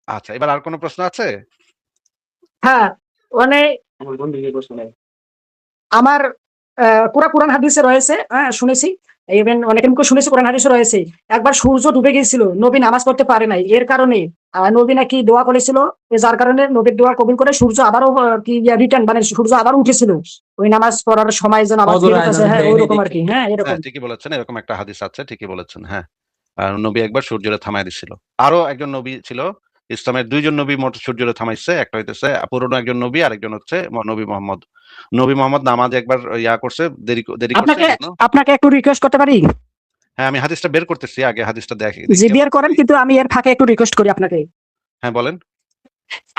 আচ্ছা, এবার আর কোনো প্রশ্ন আছে? হ্যাঁ, মানে আমার পুরা কোরআন হাদিসে রয়েছে, হ্যাঁ শুনেছি, ইভেন অনেকের মুখে শুনেছি, কোরআন হাদিসে রয়েছে একবার সূর্য ডুবে গিয়েছিল, নবী নামাজ পড়তে পারে নাই, এর কারণে নবী নাকি দোয়া করেছিল, যার কারণে নবীর দোয়া কবুল করে সূর্য আবারও কি রিটার্ন, মানে সূর্য আবার উঠেছিল ওই নামাজ পড়ার সময়, যেন আবার ফেরত আসে, হ্যাঁ ওইরকম আর কি, হ্যাঁ এরকম। হ্যাঁ, ঠিকই বলেছেন, এরকম একটা হাদিস আছে, ঠিকই বলেছেন। হ্যাঁ, নবী একবার সূর্যরে থামায় দিছিল। আরো একজন নবী ছিল, ইসলামের দুইজন নবী মোট সূর্যরে থামাইছে। একটা হইতেছে পুরনো একজন নবী, আরেকজন হচ্ছে নবী মোহাম্মদ। নবী মোহাম্মদ নামাজ একবার ইয়া করছে, দেরি দেরি করছে আপনাকে এই জন্য। আপনাকে একটু রিকোয়েস্ট করতে পারি? হ্যাঁ, আমি হাদিসটা বের করতেছি, আগে হাদিসটা জি দেখি বিয়ার করেন, কিন্তু আমি এর ফাঁকে একটু রিকোয়েস্ট করি আপনাকে। হ্যাঁ, বলেন।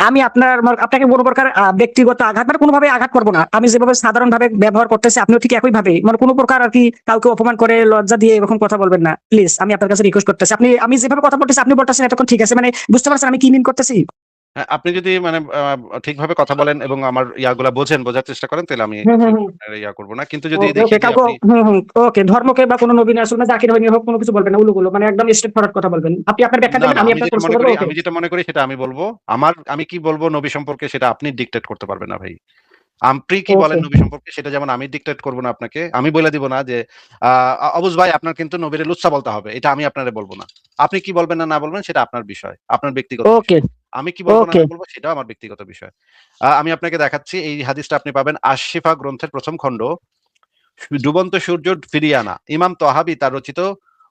আমি আপনাকে কোনো প্রকার ব্যক্তিগত আঘাত, মানে কোনোভাবে আঘাত করবো না, আমি যেভাবে সাধারণ ভাবে ব্যবহার করতেছি আপনিও ঠিক একই ভাবে, মানে কোনো প্রকার আর কি কাউকে অপমান করে লজ্জা দিয়ে এরকম কথা বলবেন না প্লিজ, আমি আপনার কাছে রিকোয়েস্ট করতেছি। আমি যেভাবে কথা বলতেছি আপনি বলতেছেন এতক্ষণ ঠিক আছে, মানে বুঝতে পারছেন আমি কি মিন করতেছি? হ্যাঁ, আপনি যদি মানে ঠিকভাবে কথা বলেন এবং আমার ইয়াগুলা বোঝার চেষ্টা করেন, তাহলে আমি হুম হুম আসলে হুম। ইয়া করবো না। কিন্তু যদি ওকে দেখি ওকে, যে কাউকে আপনি, হুম হুম, ওকে ধর্মকে বা কোনো নবীন রাসূল না জাকির হয়নি হোক কোনো কিছু বলবেন না, উলুগুলো মানে একদম স্ট্রেট ফরওয়ার্ড কথা বলবেন, আপনি আপনার ব্যাখ্যা না দেবেন, না, আমি আপনার প্রশ্ন করবো, ওকে? আমি যেটা মনে করি সেটা আমি বলবো। আমি কি বলবো নবী সম্পর্কে সেটা আপনি ডিকটেট করতে পারবেন না ভাই। আপনি কি বলেন ওকে নবী সম্পর্কে সেটা যেমন আমি ডিকটেট করব না আপনাকে, আমি বলে দিব না যে অবুজ ভাই আপনার কিন্তু নবীরে লুচ্ছা বলতে হবে, এটা আমি আপনারে বলবো না। আপনি কি বলবেন না না বলবেন সেটা আপনার বিষয়, আপনার ব্যক্তিগত ওকে বিষয়। আমি কি বলবো না ওকে। না বলবো সেটাও আমার ব্যক্তিগত বিষয়। আমি আপনাকে দেখাচ্ছি, এই হাদিসটা আপনি পাবেন আশ-শিফা গ্রন্থের প্রথম খণ্ড, ডুবন্ত সূর্য ফিরিয়ে আনা। ইমাম তহাবি তার রচিত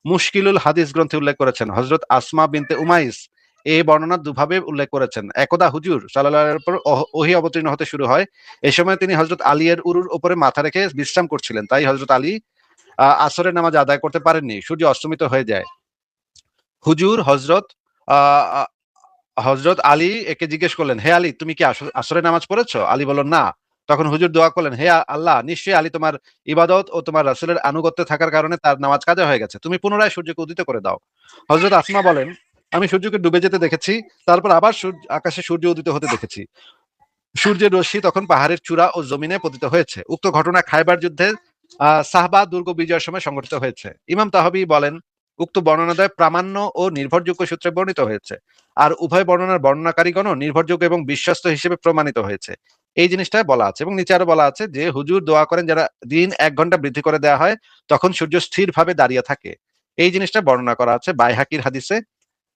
মুশকিলুল হাদিস গ্রন্থে উল্লেখ করেছেন, হযরত আসমা বিনতে উমাইস এই বর্ণনা দুভাবে উল্লেখ করেছেন। একদা হুজুর সাল্লাল্লাহু আলাইহি ওয়াসাল্লামের উপর ওহী অবতীর্ণ হতে শুরু হয়। এই সময় তিনি হযরত আলী এর উরুর উপরে মাথা রেখে বিশ্রাম করছিলেন। তাই হযরত আলী আসরের নামাজ আদায় করতে পারেননি। সূর্য অস্তমিত হয়ে যায়। হুজুর হযরত আলী একে জিজ্ঞেস করলেন, হে আলী, তুমি কি আসরের নামাজ পড়েছো? আলী বলল, না। তখন হুজুর দোয়া করলেন, হে আল্লাহ, নিশ্চয়ই আলী তোমার ইবাদত ও তোমার রাসূলের আনুগত্যে থাকার কারণে তার নামাজ কাজা হয়ে গেছে। তুমি পুনরায় সূর্যকে উদিত করে দাও। হযরত আসমা বলেন, আমি সূর্যকে ডুবে যেতে দেখেছি, তারপর আবার আকাশে সূর্য উদিত হতে দেখেছি। সূর্যের রশ্মি তখন পাহাড়ের চূড়া ও জমিনে পতিত হয়েছে। উক্ত ঘটনা খায়বার যুদ্ধে সাহবা দুর্গ বিজয়ের সময় সংঘটিত হয়েছে। ইমাম তাহাবী বলেন, উক্ত বর্ণনাদ্বয় প্রামাণ্য ও নির্ভরযোগ্য সূত্রে বর্ণিত হয়েছে। আর উভয় বর্ণনার বর্ণনাকারীগণও নির্ভরযোগ্য এবং বিশ্বস্ত হিসেবে প্রমাণিত হয়েছে। এই জিনিসটা বলা আছে এবং নিচে আরো বলা আছে যে হুজুর দোয়া করেন যারা দিন 1 ঘন্টা বৃদ্ধি করে দেওয়া হয় তখন সূর্য স্থিরভাবে দাঁড়িয়ে থাকে। এই জিনিসটা বর্ণনা করা আছে বাইহাকির হাদিসে।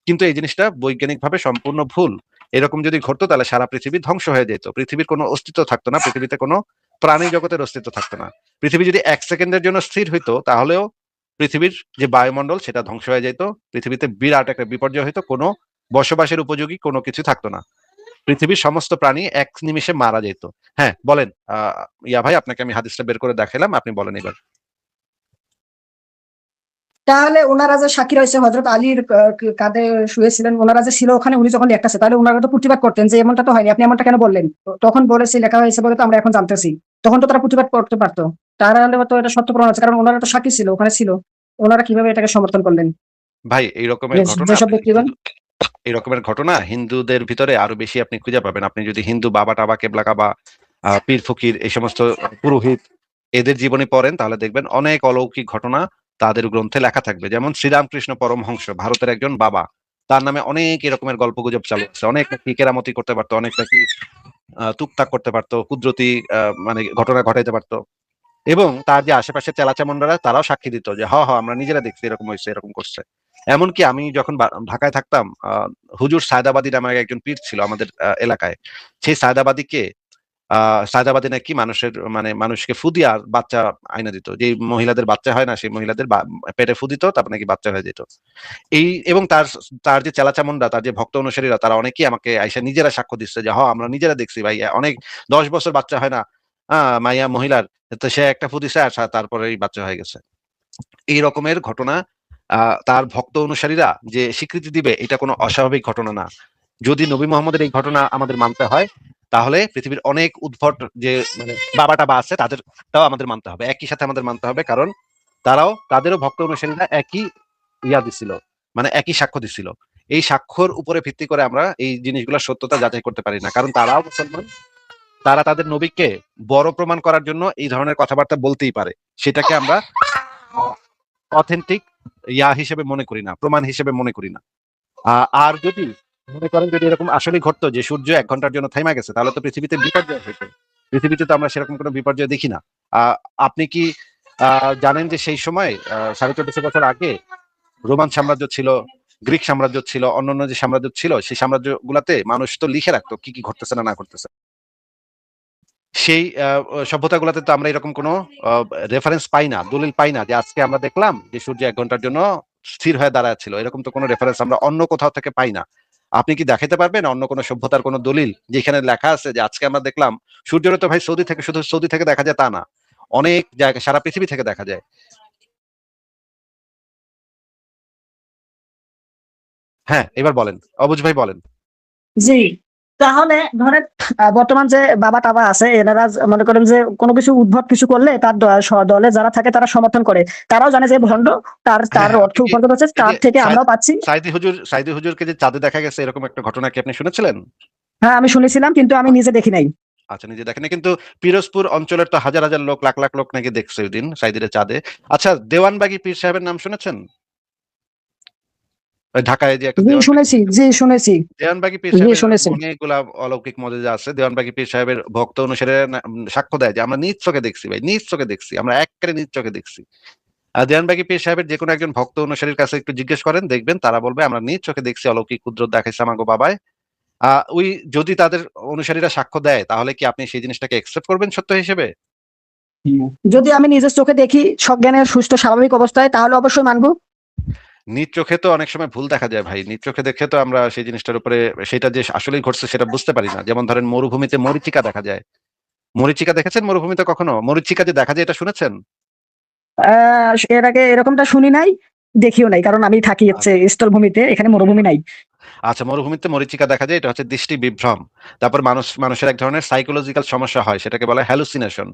কিন্তু এই জিনিসটা বৈজ্ঞানিকভাবে সম্পূর্ণ ভুল। এরকম যদি ঘটতো তাহলে সারা পৃথিবী ধ্বংস হয়ে যেত, পৃথিবীর কোনো অস্তিত্ব থাকতো না, পৃথিবীতে কোনো প্রাণী জগতের অস্তিত্ব থাকতো না। পৃথিবী যদি 1 সেকেন্ডের জন্য স্থির হইতো তাহলেও পৃথিবীর যে বায়ুমণ্ডল সেটা ধ্বংস হয়ে যেত, পৃথিবীতে বিরাট একটা বিপর্যয় হইতো, কোনো বসবাসের উপযোগী কোনো কিছু থাকতো না, পৃথিবীর সমস্ত প্রাণী 1 নিমিষে মারা যেত। হ্যাঁ বলেন, ইয়া ভাই, আপনাকে আমি হাদিসটা বের করে দেখালাম, আপনি বলেন এবার। তাহলে ওনারা যে সাক্ষী রয়েছে হযরত আলীর কাঁধে শুয়েছিলেন, ওনারা যে ছিল ওখানে, উনি যখন লিখতেছে তাহলে ওনারা তো প্রতিবাদ করতেন যে এমনটা তো হয়নি, আপনি এমনটা কেন বললেন? তখন বলেছে লেখা হয়েছে বলে তো আমরা এখন জানতেছি, তখন তো তারা প্রতিবাদ করতে পারতো, তাহলে তো এটা সত্য প্রমাণ আছে, কারণ ওনারা তো সাক্ষী ছিল, ওখানে ছিল, ওনারা কিভাবে এটাকে সমর্থন করলেন? ভাই, এই রকমের ঘটনা যেসব আপনি ব্যক্তিগণ। এই রকমের ঘটনা হিন্দুদের ভিতরে আরো বেশি আপনি খুঁজে পাবেন। আপনি যদি হিন্দু বাবা টাবা কেবলা কাবা পীর ফকির এই সমস্ত পুরোহিত এদের জীবনী পড়েন তাহলে দেখবেন অনেক অলৌকিক ঘটনা তাদের গ্রন্থে লেখা থাকবে। যেমন শ্রীরামকৃষ্ণ পরমহংস, ভারতের একজন বাবা, তার নামে অনেক এরকমের গল্প গুজব চালু আছে। অনেক নাকি কেরামতি করতে পারতো, অনেক নাকি টুকটাক করতে পারতো, কুদরতি মানে ঘটনা ঘটাইতে পারতো। এবং তার যে আশেপাশে চেলাচামুন্ডারা তারাও সাক্ষী দিত যে হ হ আমরা নিজেরা দেখছি এরকম হয়েছে, এরকম করছে। এমনকি আমি যখন ঢাকায় থাকতাম, হুজুর সায়দাবাদী নামে একজন পীর ছিল আমাদের এলাকায়। সেই সায়দাবাদীকে সায়দাবাদী নাকি মানুষকে ফু দিয়া বাচ্চা আইনা দিত। যে মহিলাদের বাচ্চা হয় না সেই মহিলাদের পেটে ফু দিত, তারপর নাকি বাচ্চা হয়ে যেত। এই এবং তার তার যে চেলাচামুন্ডা, তার যে ভক্ত অনুসারীরা তারা অনেকেই আমাকে আইসা নিজেরা সাক্ষ্য দিচ্ছে যে আমরা নিজেরা দেখছি ভাই, অনেক 10 বছর বাচ্চা হয় না মাইয়া মহিলার, তো সে একটা ফু দিছে আর তারপরে বাচ্চা হয়ে গেছে। এই রকমের ঘটনা তার ভক্ত অনুসারীরা যে স্বীকৃতি দিবে এটা কোনো অস্বাভাবিক ঘটনা না। যদি নবী মোহাম্মদের এই ঘটনা আমাদের মানতে হয় তাহলে পৃথিবীর অনেক উদ্ভট যে মানে বাবা টাবা আছে তাদেরটাও আমাদের মানতে হবে, একই সাথে আমাদের মানতে হবে, কারণ তাদেরও ভক্ত অনুসারীরা একই ইয়া দিছিল, মানে একই সাক্ষ্য দিছিল। এই সাক্ষ্যর উপরে ভিত্তি করে আমরা এই জিনিসগুলোর সত্যতা যাচাই করতে পারি না, কারণ তারাও মুসলমান, তারা তাদের নবীকে বড় প্রমাণ করার জন্য এই ধরনের কথাবার্তা বলতেই পারে। সেটাকে আমরা অথেন্টিক ইয়া হিসেবে মনে করি না, প্রমাণ হিসেবে মনে করি না। আর যদি মনে করেন যদি এরকম আসলেই ঘটতো যে সূর্য 1 ঘন্টার জন্য থেমে গেছে, তাহলে তো পৃথিবীতে বিপর্যয় হতো। পৃথিবীতে তো আমরা সেরকম কোনো বিপর্যয় দেখি না। আপনি কি জানেন যে সেই সময় 1450 বছর আগে রোমান সাম্রাজ্য ছিল, গ্রিক সাম্রাজ্য ছিল, অন্যান্য যে সাম্রাজ্য ছিল সেই সাম্রাজ্য গুলাতে মানুষ তো লিখে রাখতো কি কি ঘটতেছে না না করতেছে। সেই সভ্যতা গুলাতে তো আমরা এরকম কোনো রেফারেন্স পাই না, দলিল পাই না যে আজকে আমরা দেখলাম যে সূর্য 1 ঘন্টার জন্য স্থির হয়ে দাঁড়ায় ছিল। এরকম তো কোনো রেফারেন্স আমরা অন্য কোথাও থেকে পাই না। আপনি কি দেখাতে পারবেন অন্য কোনো সভ্যতার কোনো দলিল যেখানে লেখা আছে যে আজকে আমরা দেখলাম সূর্যের? তো ভাই সৌদি থেকে, শুধু সৌদি থেকে দেখা যায় তা না, অনেক জায়গায় সারা পৃথিবী থেকে দেখা যায়। হ্যাঁ, এবার বলেন, অবুঝ ভাই বলেন। জি, তাহলে ধরেন বর্তমান যে বাবা টাবা আছে এনারা মনে করেন যে কোনো কিছু উদ্ভট কিছু করলে তার দলে যারা থাকে তারা সমর্থন করে। তারাও জানে যে ভণ্ড, তার হ্যাঁ তার হ্যাঁ, অর্থ আপনি কি উপার্জন হচ্ছে, এই যে তার থেকে আমরাও পাচ্ছি। সাইদি হুজুরকে যে চাঁদে দেখা গেছে এরকম একটা ঘটনা কি আপনি শুনেছিলেন? হ্যাঁ, আমি শুনেছিলাম কিন্তু আমি নিজে দেখি নাই। আচ্ছা, নিজে দেখেন না, কিন্তু পিরোজপুর অঞ্চলের তো হাজার হাজার লোক, লাখ লাখ লোক নাকি দেখছে ওই দিন সাইদির চাঁদে। আচ্ছা, দেওয়ানবাগী পীর সাহেবের নাম শুনেছেন? ওই ঢাকায় যে একটা জি দেওয়ানবাগী শুনেছি, জি শুনেছি, দেওয়ানবাগী পীর জি সাহেবের শুনেছি। অনেকগুলা অলৌকিক মজেজা আছে। দেওয়ানবাগী পীর সাহেবের ভক্ত অনুসারীরা সাক্ষ্য দেয় যে আমরা নিজ চোখে দেখছি ভাই, নিজ চোখে দেখছি, আমরা একেবারে নিজ চোখে দেখছি। আর দেওয়ানবাগী পীর সাহেবের যে কোনো একজন ভক্ত অনুসারীর কাছে একটু জিজ্ঞেস করেন, দেখবেন তারা বলবে আমরা নিজ চোখে দেখছি, অলৌকিক কুদরত দেখাইছে আমাগো বাবায়। ওই যদি তাদের অনুসারীরা সাক্ষ্য দেয় তাহলে কি আপনি সেই জিনিসটাকে একসেপ্ট করবেন সত্য হিসেবে? যদি আমি নিজের চোখে দেখি সজ্ঞানের সুস্থ স্বাভাবিক অবস্থায় তাহলে অবশ্যই মানবো। নিজ চোখে তো অনেক সময় ভুল দেখা যায় ভাই। নিজ চোখে দেখে তো আমরা সেই জিনিসটার উপরে সেটা যে আসলেই ঘটছে সেটা বুঝতে পারি না। যেমন ধরেন মরুভূমিতে মরীচিকা দেখা যায়। মরীচিকা দেখেছেন মরুভূমিতে কখনো? মরীচিকা যে দেখা যায় এটা শুনেছেন? এর আগে এরকমটা শুনি নাই, দেখিও নাই, কারণ আমি থাকি হচ্ছে স্থলভূমিতে, এখানে মরুভূমি নাই। আচ্ছা, মরুভূমিতে মরীচিকা দেখা যায়, এটা হচ্ছে দৃষ্টি বিভ্রম। তারপর মানুষের এক ধরনের সাইকোলজিক্যাল সমস্যা হয়, সেটাকে বলে হ্যালুসিনেশন।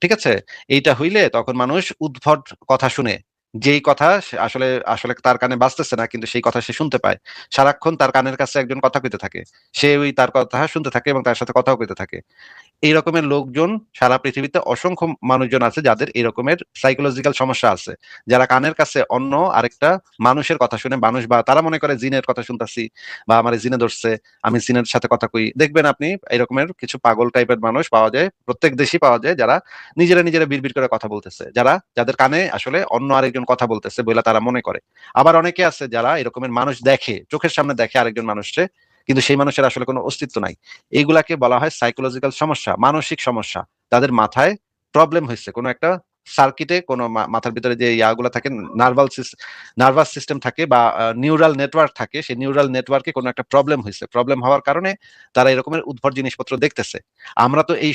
ঠিক আছে? এইটা হইলে তখন মানুষ উদ্ভট কথা শুনে। যেই কথা সে আসলে আসলে তার কানে বাজতেছে না, কিন্তু সেই কথা সে শুনতে পায়। সারাক্ষণ তার কানের কাছে একজন কথা কইতে থাকে। সে ওই তার কথা শুনতে থাকে এবং তার সাথে কথাও কইতে থাকে। এই রকমের লোকজন সারা পৃথিবীতে অসংখ্য মানুষজন আছে যাদের এই রকমের সাইকোলজিক্যাল সমস্যা আছে। যারা কানের কাছে অন্য আরেকটা মানুষের কথা শুনে, মানুষ বা তারা মনে করে জিনের কথা শুনতাছি বা আমার জিনে ধরছে, আমি জিনের সাথে কথা কই। দেখবেন আপনি এই রকমের কিছু পাগল টাইপের মানুষ পাওয়া যায়, প্রত্যেক দেশেই পাওয়া যায়, যারা নিজেরা বিড়বিড় করে কথা বলতেছে। যাদের কানে আসলে অন্য আরেকজন কথা বলতেছে বলে তারা মনে করে। আবার অনেকে আছে যারা এরকমের মানুষ দেখে, চোখের সামনে দেখে আরেকজন মানুষকে, কিন্তু সেই মানুষের আসলে কোনো অস্তিত্ব নাই। এইগুলাকে বলা হয় সাইকোলজিক্যাল সমস্যা, মানসিক সমস্যা। তাদের মাথায় প্রবলেম হয়েছে, কোনো একটা সার্কিটে, কোনো মাথার ভিতরে যে ইয়াগুলা থাকে, নার্ভাস সিস্টেম থাকে বা নিউরাল নেটওয়ার্ক থাকে, সেই নিউরাল নেটওয়ার্কে কোনো একটা প্রবলেম হয়েছে। প্রবলেম হওয়ার কারণে তারা এরকমের উদ্ভট জিনিসপত্র দেখতেছে। আমরা তো এই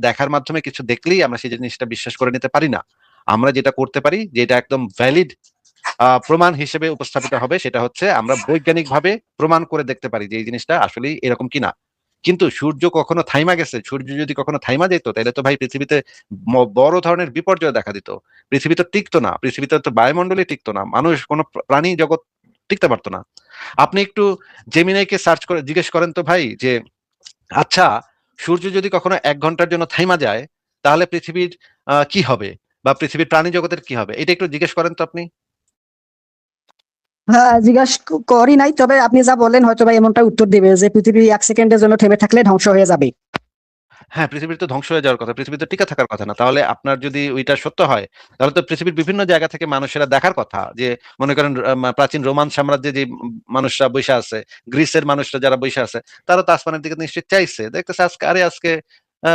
দেখার মাধ্যমে কিছু দেখলেই আমরা সেই জিনিসটা বিশ্বাস করে নিতে পারি না। আমরা যেটা করতে পারি, যেটা একদম ভ্যালিড প্রমাণ হিসেবে উপস্থাপিত হবে, সেটা হচ্ছে আমরা বৈজ্ঞানিক ভাবে প্রমাণ করে দেখতে পারি যে এই জিনিসটা আসলে এরকম কিনা। কিন্তু সূর্য কখনো থাইমা গেছে? সূর্য যদি কখনো থাইমা যেত তাহলে তো ভাই পৃথিবীতে বড় ধরনের বিপর্যয় দেখা দিত। পৃথিবী তো টিকতো না, পৃথিবীতে তো বায়ুমণ্ডলই টিকতো না, মানুষ কোনো প্রাণী জগৎ টিকতে পারতো না। আপনি একটু জেমিনাইকে সার্চ করে জিজ্ঞেস করেন তো ভাই যে আচ্ছা, সূর্য যদি কখনো 1 ঘন্টার জন্য থাইমা যায় তাহলে পৃথিবীর কি হবে, বা পৃথিবীর প্রাণী জগতের কি হবে, এটা একটু জিজ্ঞেস করেন তো আপনি। হ্যাঁ, জিজ্ঞাসা করি নাই, তবে আপনি যা বললেন হয়তো বা এমনটা উত্তর দিবে যে পৃথিবী 1 সেকেন্ডের জন্য থেমে থাকলে ধ্বংস হয়ে যাবে। হ্যাঁ, পৃথিবীর তো ধ্বংস হয়ে যাওয়ার কথা, পৃথিবী তো টিকে থাকার কথা না। তাহলে আপনার যদি ওইটা সত্য হয়, তাহলে তো পৃথিবীর বিভিন্ন জায়গা থেকে মানুষেরা দেখার কথা যে, মনে করেন প্রাচীন রোমান সাম্রাজ্যে যে মানুষরা বৈশা আছে, গ্রিসের মানুষরা যারা বৈশা আছে, তারা তো আসমানের দিকে নিশ্চয়ই চাইছে, দেখতেছে আজকে, আরে আজকে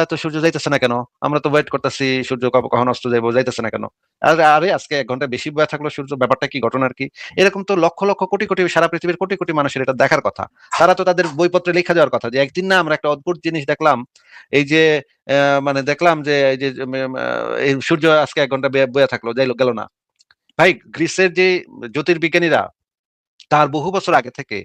তো সূর্য যাইতেছে না কেন? আমরা তো ওয়েট করতেছি সূর্য কখন অস্ত যাইবো, যাইতেছে না কেন? আরে আরে আজকে 1 ঘন্টা বেশি বয়া থাকলো সূর্য, ব্যাপারটা কি, ঘটনার কি? এরকম তো লক্ষ লক্ষ কোটি কোটি সারা পৃথিবীর কোটি কোটি মানুষের এটা দেখার কথা। তারা তো তাদের বইপত্রে লেখা যাওয়ার কথা যে একদিন না আমরা একটা অদ্ভুত জিনিস দেখলাম। এই যে মানে দেখলাম যে এই যে এই সূর্য আজকে 1 ঘন্টা বয়ে থাকলো, যাইলো গেল না। ভাই, গ্রিসের যে জ্যোতির্বিজ্ঞানীরা তার বহু বছর আগে থেকে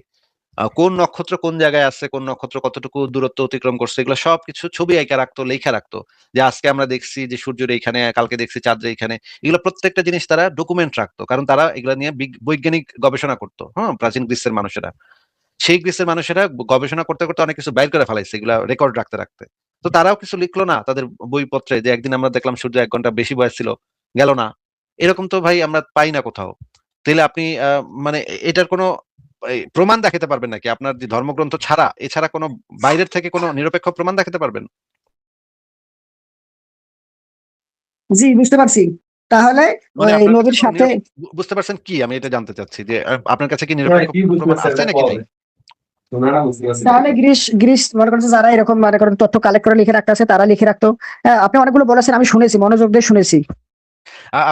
কোন নক্ষত্র কোন জায়গায় আছে, কোন নক্ষত্র কতটুকু দূরত্ব অতিক্রম করছে, এগুলো সবকিছু ছবি আঁকা রাখতো, লেখা রাখতো। যে আজকে আমরা দেখছি যে সূর্যের এইখানে, কালকে দেখছি চাঁদের এইখানে। এগুলো প্রত্যেকটা জিনিস তারা ডকুমেন্ট রাখতো, কারণ তারা এগুলো নিয়ে বৈজ্ঞানিক গবেষণা করতো। হ্যাঁ, প্রাচীন গ্রিসের মানুষেরা, সেই গ্রিসের মানুষেরা গবেষণা করতে করতে অনেক কিছু বাইর করে ফেলাইছে, এগুলা রেকর্ড রাখতে রাখতে। তো তারাও কিছু লিখলো না তাদের বইপত্রে যে একদিন আমরা দেখলাম সূর্য 1 ঘন্টা বেশি বয়স ছিল, গেল না। এরকম তো ভাই আমরা পাই না কোথাও। তাহলে আপনি মানে এটার কোনো এই প্রমাণ দেখাতে পারবেন নাকি আপনার যে ধর্মগ্রন্থ ছাড়া, এছাড়া কোনো বাইরের থেকে কোনো নিরপেক্ষ প্রমাণ দেখাতে পারবেন? জি, বুঝতে পারছি। তাহলে মানে ওই আপনার কাছে নবীর কোনো সাথে বুঝতে পারছেন কি আমি এটা জানতে চাচ্ছি যে আপনার কাছে কি নিরপেক্ষ কোনো প্রমাণ আছে নাকি ভাই? তাহলে গ্রিস গ্রিস মনে করেন যে যারা এরকম মনে করেন তথ্য কালেক্ট করে লিখে রাখতেছে তারা লিখে রাখতো। হ্যাঁ, আপনি অনেকগুলো বলেছেন, আমি শুনেছি, মনোযোগ দিয়ে শুনেছি।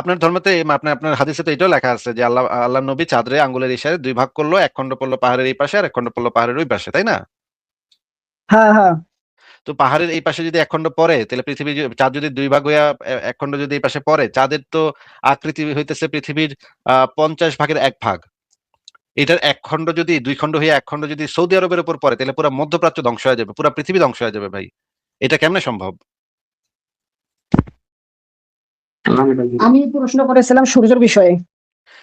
আপনার ধর্মতে আপনার আপনার হাদিসে তো এটাও লেখা আছে যে আল্লাহ নবী চাঁদরে আঙ্গুলের ইশারায় 2 ভাগ করলো, এক খণ্ড পড়লো পাহাড়ের এই পাশে আর এক খণ্ড পড়লো পাহাড়ের ওই পাশে, তাই না? হ্যাঁ, হ্যাঁ। তো পাহাড়ের এই পাশে যদি এক খণ্ড পড়ে তাহলে পৃথিবী চাঁদ যদি 2 ভাগ হইয়া এক খণ্ড যদি এই পাশে পড়ে, চাঁদের তো আকৃতি হইতেছে পৃথিবীর 50 ভাগের 1 ভাগ। এটার এক খণ্ড যদি 2 খণ্ড হয়ে এক খণ্ড যদি সৌদি আরবের উপর পড়ে তাহলে পুরো মধ্যপ্রাচ্য ধ্বংস হয়ে যাবে, পুরো পৃথিবী ধ্বংস হয়ে যাবে ভাই। এটা কেমনে সম্ভব? আমি প্রশ্ন করেছিলাম সূর্যের বিষয়ে।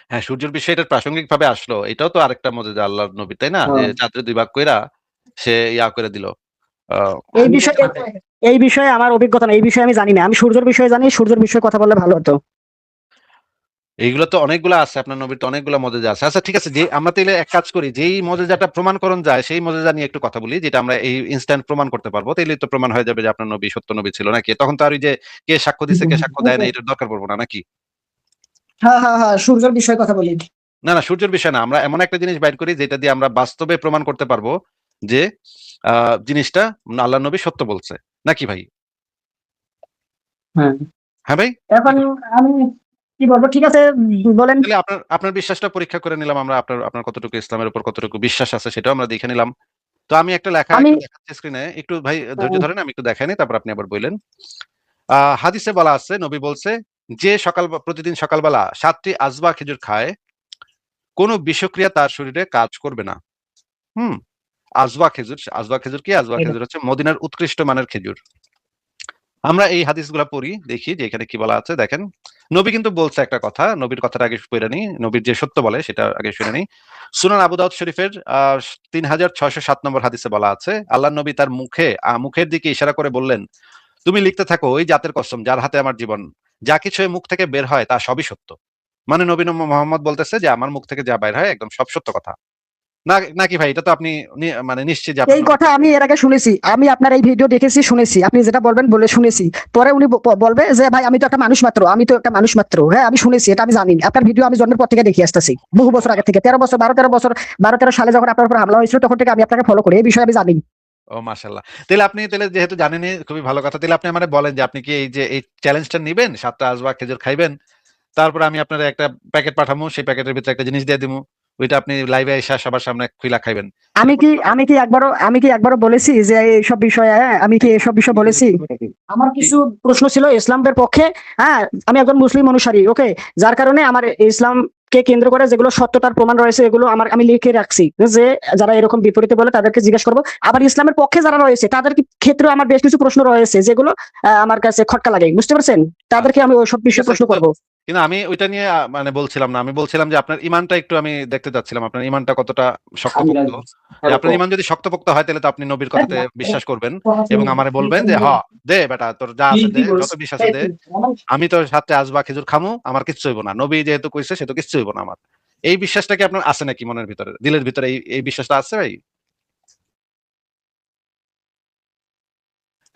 হ্যাঁ, সূর্যের বিষয়ে এটা প্রাসঙ্গিকভাবে আসলো। এটাও তো আরেকটা মুজিজা আল্লাহর নবীর, তাই না? যে চাঁদরে 2 ভাগ কইরা সে ইয়া করে দিল। আ এই বিষয়ে এই বিষয়ে আমার অভিজ্ঞতা নেই। এই বিষয়ে আমি জানি না। আমি সূর্যের বিষয়ে জানি। সূর্যের বিষয়ে কথা বললে ভালো হতো। এইগুলো তো অনেকগুলা আছে, আপনার নবীর তো অনেকগুলা মুজিজা আছে। আচ্ছা ঠিক আছে, যে আমরা তাইলে এক কাজ করি, যেই মুজিজাটা প্রমাণকরণ যায় সেই মুজিজা নিয়ে একটু কথা বলি, যেটা আমরা এই ইনস্ট্যান্ট প্রমাণ করতে পারবো। তাইলেই তো প্রমাণ হয়ে যাবে যে আপনার নবী সত্য নবী ছিল নাকি? তখন তো আর ওই যে কে সাক্ষ্য দিছে কে সাক্ষ্য দেয় না এটার দরকার পড়বো না নাকি? হ্যাঁ, হ্যাঁ, হ্যাঁ, সূর্যের বিষয়ে কথা বলি। না, না, সূর্যের বিষয় না। আমরা এমন একটা জিনিস বাইর করি যেটা দিয়ে আমরা বাস্তবে প্রমাণ করতে পারবো যে জিনিসটা আল্লাহর নবী সত্য বলছে। নাকি ভাই? হ্যাঁ। হ্যাঁ ভাই? কি এখন বলেন? আমি কি বলবো? ঠিক আছে, বলেন। তাহলে আপনার আপনার বিশ্বাসটা পরীক্ষা করে নিলাম আমরা। আপনার আপনার কতটুকু ইসলামের উপর কতটুকু বিশ্বাস আছে সেটাও আমরা দেখে নিলাম। তো আমি একটা লেখা আমি একটু দেখাচ্ছি স্ক্রিনে। একটু ভাই ধৈর্য ধরেন, আমি একটু দেখাই নিই, তারপর আপনি আবার বইলেন। হাদিসে বলা আছে, নবী বলছে, যে প্রতিদিন সকালবেলা ৭ টি আজবা খেজুর খায়, কোন বিষক্রিয়া তার শরীরে কাজ করবে না। হুম? আজওয়া খেজুর কি? আজওয়া খেজুর হচ্ছে মদিনার উৎকৃষ্ট মানের খেজুর। আমরা এই হাদিসগুলা পড়ি, দেখি যে এখানে কি বলা আছে। দেখেন, নবী কিন্তু বলছে একটা কথা। নবীর কথাটা আগে পইড়া নিই। নবীর যে সত্য বলে সেটা আগে শুনে নিই। সুনান আবু দাউদ শরীফের ৩৬০৭ নম্বর হাদিসে বলা আছে, আল্লাহর নবী তার মুখের দিকে ইশারা করে বললেন, "তুমি লিখতে থাকো ওই জাতের কসম যার হাতে আমার জীবন। যা কিছু মুখ থেকে বের হয় তা সবই সত্য।" মানে নবী মোহাম্মদ বলতেছে যে আমার মুখ থেকে যা বাইর হয় একদম সব সত্য কথা। নাকি ভাই? এটা তো আপনি মানে নিশ্চিত যে আপনার এই নবী কথা সত্য আমি এর আগে শুনেছি। আমি আপনার এই ভিডিও দেখেছি, শুনেছি। আপনি যেটা বলবেন বলে শুনেছি। পরে উনি বলবে যে ভাই আমি তো একটা মানুষ মাত্র, আমি তো একটা মানুষ মাত্র। হ্যাঁ, আমি শুনেছি, এটা আমি জানি। আপনার ভিডিও আমি জন্মের পর থেকে দেখে আসতেছি। বহু বছর আগে থেকে, 13 বছর, 12-13 বছর, 12-13 সালে যখন আপনার উপর হামলা হয়েছিল তখন থেকে আমি আপনাকে ফলো করি। এই বিষয়ে আমি জানি। ও মাশাআল্লাহ। তাইলে যেহেতু জানেনই খুবই ভালো কথা। তাইলে আপনি আমারে বলেন যে আপনি কি এই যে এই চ্যালেঞ্জটা নিবেন? ৭ টা আজওয়া খেজুর খাইবেন। তারপরে আমি আপনারে একটা প্যাকেট পাঠামু। সেই প্যাকেটের ভিতরে একটা জিনিস দিয়ে দিমু। ওইটা আপনি লাইভে আইসা সবার সামনে খুইলা খাইবেন। এটা করতে পারবেন? আমি কি একবারও বলেছি যে এইসব বিষয়ে, হ্যাঁ, আমি কি এসব বিষয় বলেছি? আমার কিছু প্রশ্ন ছিল ইসলামের পক্ষে। হ্যাঁ, আমি একজন মুসলিম অনুসারী। ওকে, যার কারণে আমার ইসলামকে কেন্দ্র করে যেগুলো সত্যতার প্রমাণ রয়েছে এগুলো আমি লিখে রাখছি, যে যারা এরকম বিপরীতে বলে তাদেরকে জিজ্ঞেস করবো। আবার ইসলামের পক্ষে যারা রয়েছে তাদের ক্ষেত্রে আমার বেশ কিছু প্রশ্ন রয়েছে যেগুলো আমার কাছে খটকা লাগে, বুঝতে পারছেন? তাদেরকে আচ্ছা। আমি ওইসব ঠিক বিষয়ে আছে। প্রশ্ন কিন্তু করবো। কিন্তু আমি ওইটা নিয়ে মানে বলছিলাম না। আমি বলছিলাম যে আপনার ঈমানটা একটু আমি দেখতে চাচ্ছিলাম। আপনার ঈমানটা কতটা শক্তপোক্ত। যে আপনার ঈমান যদি শক্তপোক্ত হয় তাহলে তো আপনি নবীর কথাতে বিশ্বাস করবেন এবং আমারে বলবেন যে, "হ, দে বেটা তোর যা আছে দে, যত বিষ আছে দে। আমি তো ৭ টা আজবা খেজুর খামু, আমার কিচ্ছু হইব না। নবী যেহেতু কইছে সে তো কিচ্ছু হইব না আমার।" এই বিশ্বাসটা কি আপনার আছে নাকি মনের ভিতরে? দিলের ভিতরে এই বিশ্বাসটা আছে ভাই?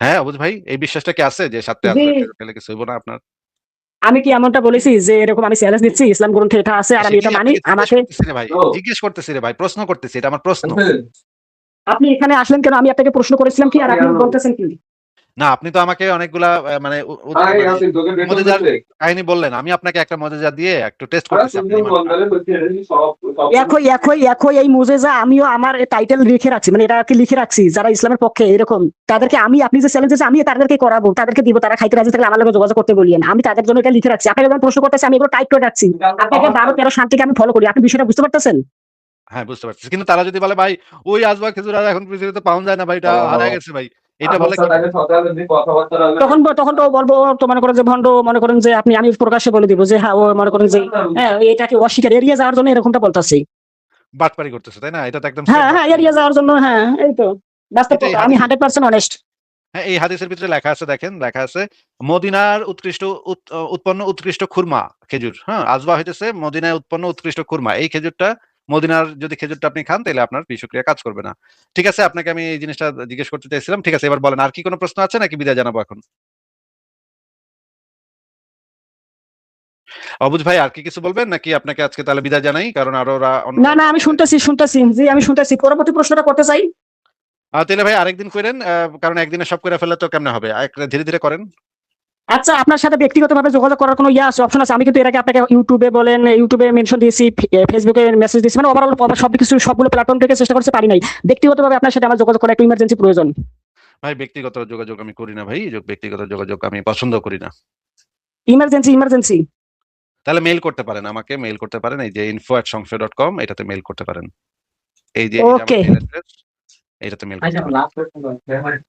হ্যাঁ, অবুঝ ভাই, এই বিশ্বাসটা কি আছে যে ৭ টা জি, আজবা খেজুর খেলে কিছু হইব না আপনার? আমি কি এমনটা বলেছি যে এরকম আমি চ্যালেঞ্জ দিচ্ছি ইসলাম গ্রন্থে এটা আছে আর আমি এটা সেটাই মানি? আপনাকে জিজ্ঞেস আমাকে করতেছি রে ভাই। জিজ্ঞেস করতেছি রে ভাই। প্রশ্ন করতেছি। এটা আমার প্রশ্ন। আপনি এখানে আসলেন কেন? আমি আপনাকে প্রশ্ন করেছিলাম কি আর আপনি বলতেছেন কি? না, আপনি তো আমাকে অনেকগুলা মানে মানে মজাদার কাহিনী বললেন। আমি আপনাকে একটা মজাদার দিয়ে একটু টেস্ট করতেছি আপনার ঈমানটা। একই এই মুজেজা আমিও আমার টাইটেল লিখে রাখছি, মানে এটা কি লিখে রাখছি যারা ইসলামের পক্ষে এরকম তাদেরকে আপনি যে চ্যালেঞ্জ আছে আমি তাদেরকে করাবো, তাদেরকে দিব, তারা খাইতে রাজি থাকলে আমার লগে যোগাযোগ করতে বলিয়েন। আমি তাদের জন্য এটা লিখে রাখছি। আপনাকে যখন প্রশ্ন করতেছি আমি এগুলো টাইপ করে রাখছি। আপনাকে 12-13 শান্তিকে আমি ফলো করি। আপনি বিষয়টা বুঝতে পারতেছেন? হ্যাঁ, বুঝতে পারতেছি। কিন্তু তারা যদি বলে ভাই ওই আজবা খেজুর আর এখন পৃথিবীতে পাওয়া যায় না ভাই, এটা হারায় গেছে ভাই। এটা বলে কি ভাই? তখন তো ও বলবো, ও তো মনে করেন যে ভণ্ড, মনে করেন যে আমি প্রকাশ্যে বলে দিব যে হ্যাঁ ও মনে করেন যে হ্যাঁ এটাকে অস্বীকার এড়িয়ে যাওয়ার জন্য এরকমটা বলতাছি। বাটপারি করতেছে, তাই না? এটা তো একদম স্ট্রেইট হ্যাঁ, হ্যাঁ, বাটপারি। এড়িয়ে যাওয়ার জন্য, হ্যাঁ, এই তো বাস্তব এটা এই কথা। আমি হাদিসে 100% অনেস্ট। হ্যাঁ, এই হাদিসের ভিতরে লেখা আছে, দেখেন লেখা আছে মদিনার উৎপন্ন উৎকৃষ্ট খুরমা খেজুর। হ্যাঁ? আজওয়া হইতেছে মদিনায় উৎপন্ন উৎকৃষ্ট খুরমা। এই খেজুরটা মদিনার যদি খেজুরটা আপনি খান তাহলে আপনার বিষক্রিয়া কাজ করবে না। ঠিক আছে, আপনাকে আমি এই জিনিসটা জিজ্ঞেস করতে চাইছিলাম। ঠিক আছে, এবার বলেন আর কি কোনো প্রশ্ন আছে নাকি বিদায় জানাবো এখন? অবুজ ভাই আর কি কিছু বলবেন নাকি আপনাকে আজকে তাহলে বিদায় জানাই, কারণ আরো না না, আমি শুনতেছি জি, আমি শুনতেছি, পরবর্তী প্রশ্নটা করতে চাই। তাহলে ভাই আরেকদিন করেন, কারণ একদিনে সব করে ফেললে তো কেমনে হবে, ধীরে ধীরে করেন। আচ্ছা, আপনার সাথে ব্যক্তিগতভাবে যোগাযোগ করার কোনো আছে, অপশন আছে? আমি কিন্তু এর আগে আপনাকে ইউটিউবে মেনশন দিয়েছি, ফেসবুকে মেসেজ দিয়েছি, মানে ওভারঅল সবকিছু সবগুলো প্ল্যাটফর্ম থেকে চেষ্টা করতে পারি নাই। ব্যক্তিগতভাবে আপনার সাথে আমার যোগাযোগ করা একটু ইমার্জেন্সি প্রয়োজন। ভাই ব্যক্তিগত যোগাযোগ আমি করি না ভাই, ব্যক্তিগত যোগাযোগ আমি পছন্দ করি না। ইমার্জেন্সি। তাহলে মেইল করতে পারেন, আমাকে মেইল করতে পারেন, এই যে info@সংশয়.com এটাতে মেইল করতে পারেন। এই যে এটা আমার ওকে। মেইল অ্যাড্রেস, এটাতে মেইল করতে পারেন।